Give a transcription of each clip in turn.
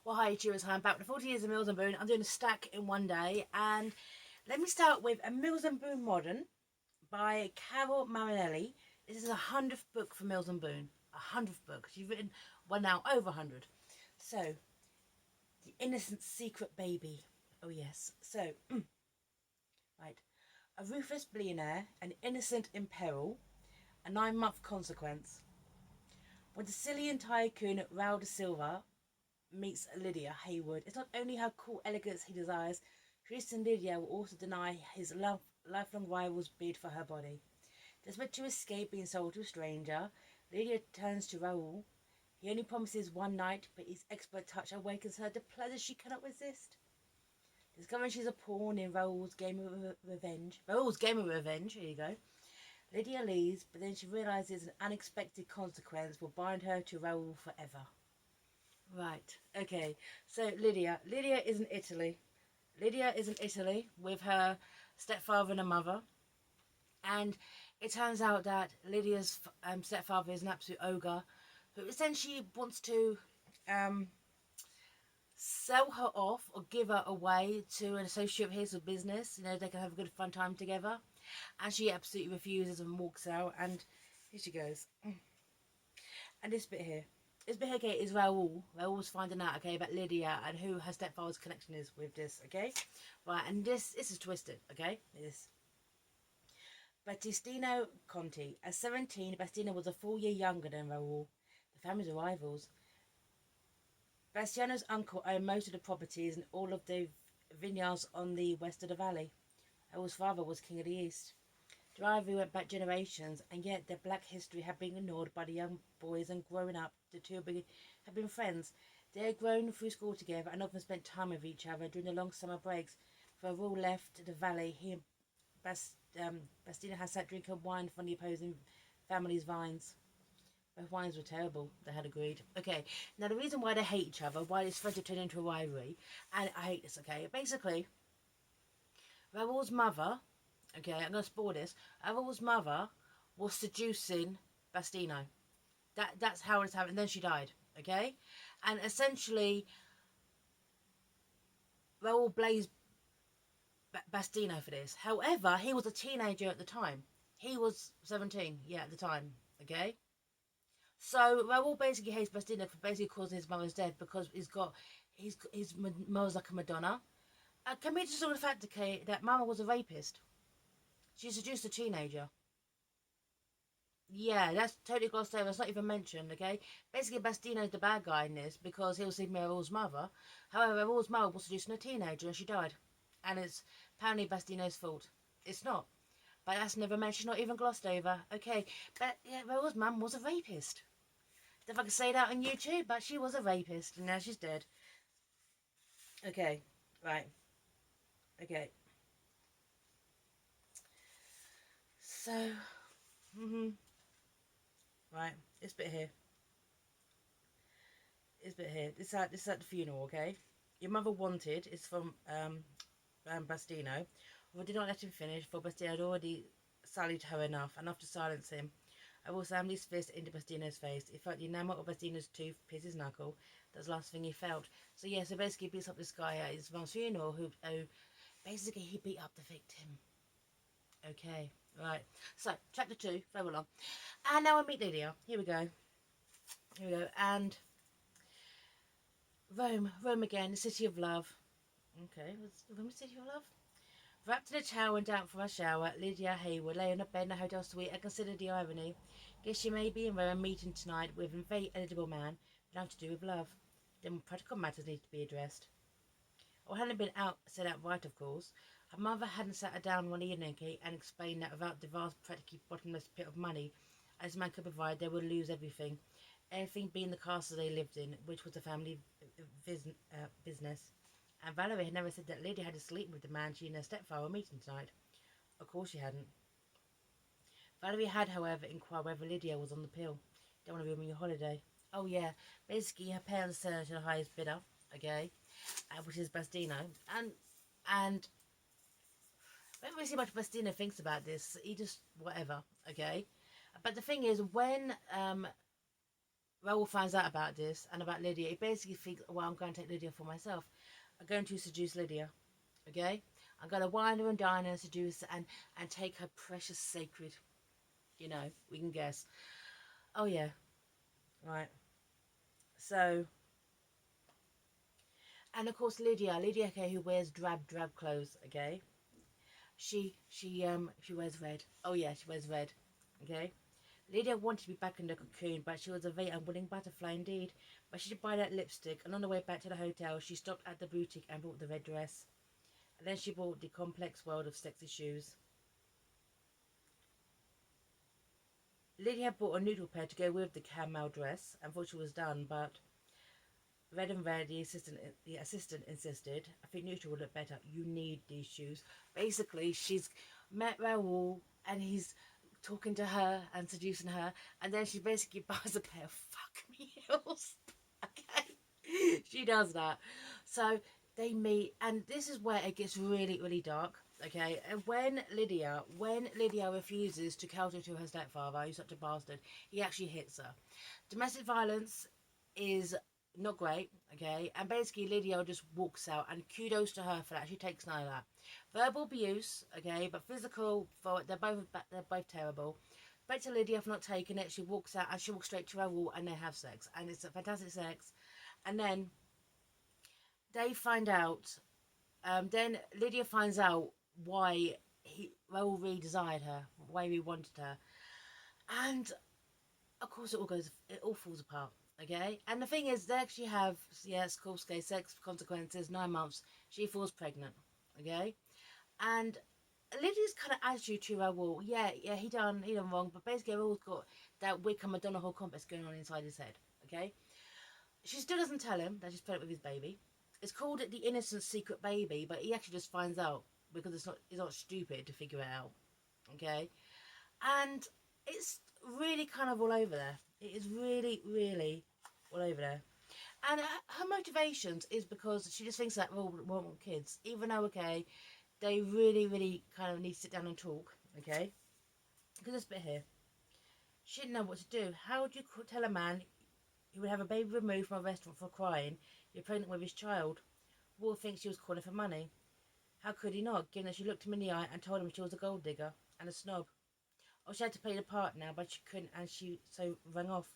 Well, hi YouTubers, hi, I'm back with 40 years of Mills and Boon. I'm doing a stack in one day, and let me start with a Mills and Boon Modern by Carol Marinelli. This is a 100th book for Mills and Boon. A 100th book. She's written one now over 100. So, The Innocent Secret Baby. Oh yes. So, right. A ruthless billionaire, an innocent in peril, a 9-month consequence. When the Sicilian tycoon Raul de Silva meets Lydia Haywood, it's not only her cool elegance he desires, Christian Lydia will also deny his lifelong rival's bid for her body. Desperate to escape being sold to a stranger, Lydia turns to Raoul. He only promises one night, but his expert touch awakens her to pleasure she cannot resist. Discovering she's a pawn in Raoul's game of revenge. Here you go. Lydia leaves, but then she realizes an unexpected consequence will bind her to Raoul forever. Right, okay. So Lydia is in Italy. Lydia is in Italy with her stepfather and her mother. And it turns out that Lydia's stepfather is an absolute ogre who essentially wants to sell her off or give her away to an associate of his or business. You know, they can have a good fun time together. And she absolutely refuses and walks out. And here she goes. And this bit here. This bit here, okay, is Raoul. Raoul's finding out, okay, about Lydia and who her stepfather's connection is with this, okay? Right, and this is twisted, okay? This. Battistino Conti. At 17, Battistino was a full year younger than Raoul. The families were rivals. Bastiano's uncle owned most of the properties and all of the vineyards on the west of the valley. Raoul's father was king of the east. The rivalry went back generations, and yet their black history had been ignored by the young boys, and growing up, the two had been friends. They had grown through school together and often spent time with each other during the long summer breaks. Before Raoul left the valley, he and Bastina had sat drinking wine from the opposing family's vines. Both wines were terrible, they had agreed. Okay, now the reason why they hate each other, why this friendship turned into a rivalry, and I hate this, okay? Basically, Raoul's mother, okay, I'm going to spoil this. Raoul's mother was seducing Bastino. That's how it's happened. And then she died, okay? And essentially, Raoul blazed Bastino for this. However, he was a teenager at the time. He was 17, yeah, at the time, okay? So Raoul basically hates Bastino for basically causing his mother's death because his mother's like a Madonna. Can we just sort of fact, okay, that Mama was a rapist? She seduced a teenager. Yeah, that's totally glossed over. It's not even mentioned, okay? Basically, Bastino's the bad guy in this because he was sleeping with Raoul's mother. However, Raoul's mother was seducing a teenager and she died. And it's apparently Bastino's fault. It's not. But that's never mentioned, not even glossed over. Okay, but yeah, Raoul's mum was a rapist. If I could say that on YouTube, but she was a rapist and now she's dead. Okay, right. Okay. So, right, this bit here. This is at the funeral, okay? Your mother wanted is from Bastino, but did not let him finish, for Bastino had already sullied her enough to silence him. I will slam his fist into Bastino's face. He felt the enamel of Bastino's tooth pierce his knuckle. That's the last thing he felt. So yeah, so basically he beats up this guy at his mum's funeral who basically he beat up the victim. Okay, right. So, chapter 2, very long. And now I meet Lydia. Here we go. Here we go. And Rome again, the city of love. Okay, was Rome the city of love? Wrapped in a towel and down from a shower, Lydia Hayward lay on a bed in a hotel suite and considered the irony. Guess she may be in Rome meeting tonight with a very eligible man, but nothing to do with love. Then practical matters need to be addressed. Or hadn't been said outright, of course. Her mother hadn't sat her down one evening and explained that without the vast, practically bottomless pit of money as man could provide, they would lose everything. Everything being the castle they lived in, which was a family business. And Valerie had never said that Lydia had to sleep with the man she and her stepfather were meeting tonight. Of course she hadn't. Valerie had, however, inquired whether Lydia was on the pill. Don't want to ruin your holiday. Oh yeah, basically her parents sent her to the highest bidder, okay, which is Bastino. And I don't really see much Bastino thinks about this. He just, whatever, okay. But the thing is, when Raoul finds out about this and about Lydia. He basically thinks, well, I'm going to take Lydia for myself. I'm going to seduce Lydia. Okay? I'm going to wine her and dine her and seduce her and take her precious sacred. You know, we can guess. Oh, yeah. Right. So, and of course Lydia, okay, who wears drab clothes, okay? She wears red. Oh yeah, she wears red. Okay. Lydia wanted to be back in the cocoon, but she was a very unwilling butterfly indeed. But she did buy that lipstick, and on the way back to the hotel, she stopped at the boutique and bought the red dress. And then she bought the complex world of sexy shoes. Lydia had bought a noodle pair to go with the camel dress and thought she was done, but red and red, the assistant insisted. I think neutral would look better. You need these shoes. Basically, she's met Raoul and he's talking to her and seducing her, and then she basically buys a pair of fuck me heels. Okay, she does that. So they meet, and this is where it gets really dark. Okay, and when Lydia refuses to kowtow to her stepfather, who's such a bastard, he actually hits her. Domestic violence is not great, okay, and basically Lydia just walks out, and kudos to her for that. She takes none of that. Verbal abuse, okay, but physical, for they're both terrible. Back to Lydia for not taking it. She walks out and she walks straight to Raoul, and they have sex, and it's a fantastic sex. And then they find out. Then Lydia finds out why Raoul really desired her, why he wanted her, and of course it all falls apart. Okay, and the thing is, they actually have, yes, cool, okay, sex consequences. 9 months, she falls pregnant. Okay, and Lydia's kind of attitude to Raoul, yeah, he done wrong, but basically Raoul's got that Wickham Madonna whole complex going on inside his head. Okay, she still doesn't tell him that she's pregnant with his baby. It's called the innocent secret baby, but he actually just finds out because it's not stupid to figure it out. Okay, and it's really kind of all over there. It is really all over there. And her motivations is because she just thinks that we all want kids, even though, okay, they really kind of need to sit down and talk, okay? Because this bit here, she didn't know what to do. How would you tell a man who would have a baby removed from a restaurant for crying you're pregnant with his child? Will think she was calling for money. How could he not, given that she looked him in the eye and told him she was a gold digger and a snob? Oh, she had to play the part now, but she couldn't, and she so rang off.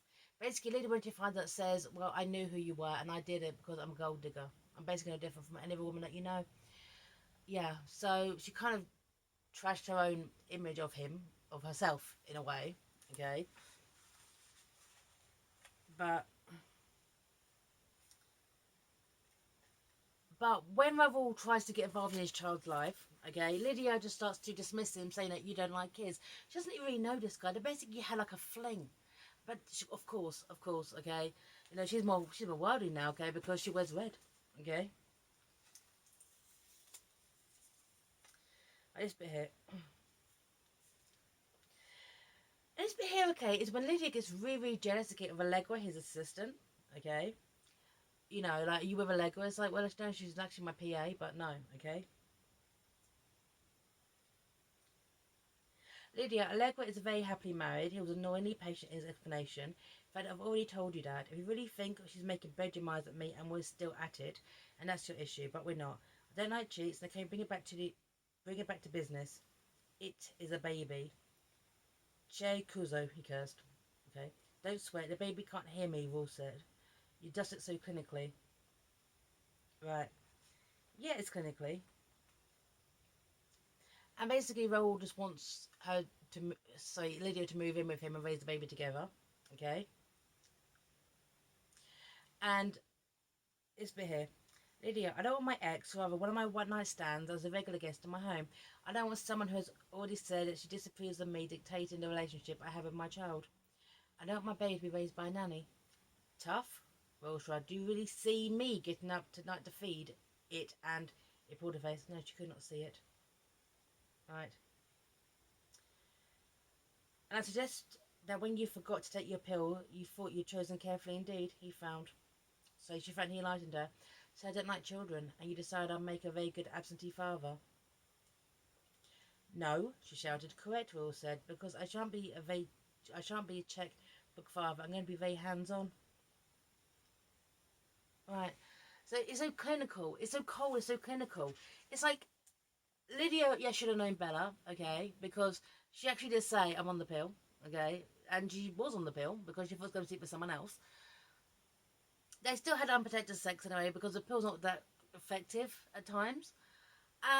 Basically, Lydia went to find that says, well, I knew who you were, and I did it because I'm a gold digger. I'm basically no different from any other woman that you know. Yeah, so she kind of trashed her own image of him, of herself, in a way, okay? But when Raoul tries to get involved in his child's life, okay, Lydia just starts to dismiss him, saying that you don't like kids. She doesn't really know this guy. They basically had like a fling. But she, of course, okay. You know, she's more worldly now, okay, because she wears red, okay. This bit here, this bit here, okay, is when Lydia gets really jealous, okay, of Allegra, his assistant, okay. You know, like, you with Allegra? It's like, well, no, she's actually my PA, but no, okay. Lydia, Allegra is very happily married. He was annoyingly patient in his explanation. In fact, I've already told you that. If you really think she's making bedroom eyes at me and we're still at it, and that's your issue, but we're not. I don't like cheats, and I can bring it back to business. It is a baby. Che Kuzo, he cursed. Okay. Don't swear, the baby can't hear me, Raul said. You dust it so clinically. Right. Yeah, it's clinically. And basically, Raoul just wants her to, sorry, Lydia to move in with him and raise the baby together. Okay. And it's bit here. Lydia, I don't want my ex, or rather one of my one night stands, as a regular guest in my home. I don't want someone who has already said that she disapproves of me dictating the relationship I have with my child. I don't want my baby to be raised by a nanny. Tough? Well, sure, do you really see me getting up tonight to feed it? And it pulled her face. No, she could not see it. Right. And I suggest that when you forgot to take your pill, you thought you'd chosen carefully indeed, he found. So she found he enlightened her. So I don't like children, and you decide I'll make a very good absentee father. No, she shouted. Correct, Will said, because I shan't be a check book 5. I'm going to be very hands-on. Right. So it's so clinical. It's so cold. It's so clinical. It's like Lydia, yeah, should have known better, okay, because she actually did say, I'm on the pill, okay, and she was on the pill because she was going to sleep with someone else. They still had unprotected sex anyway because the pill's not that effective at times.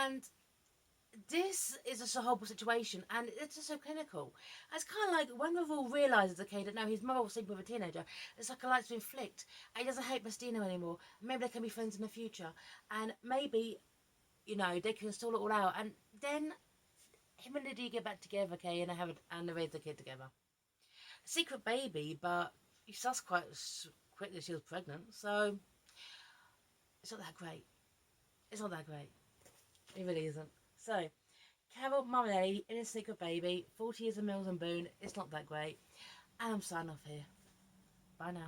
And this is just a horrible situation, and it's just so clinical. It's kind of like when we've all realised, okay, that now his mother was sleeping with a teenager, it's like a light's been flicked, and he doesn't hate Mastino anymore. Maybe they can be friends in the future, and maybe, you know, they can sort it all out, and then him and Lydia get back together, okay, and they raise the kid together. Secret baby, but he starts quite quick that she was pregnant, so it's not that great. It's not that great. It really isn't. So, Carol Marinelli in a Secret Baby, 40 Years of Mills and Boone. It's not that great. And I'm signing off here. Bye now.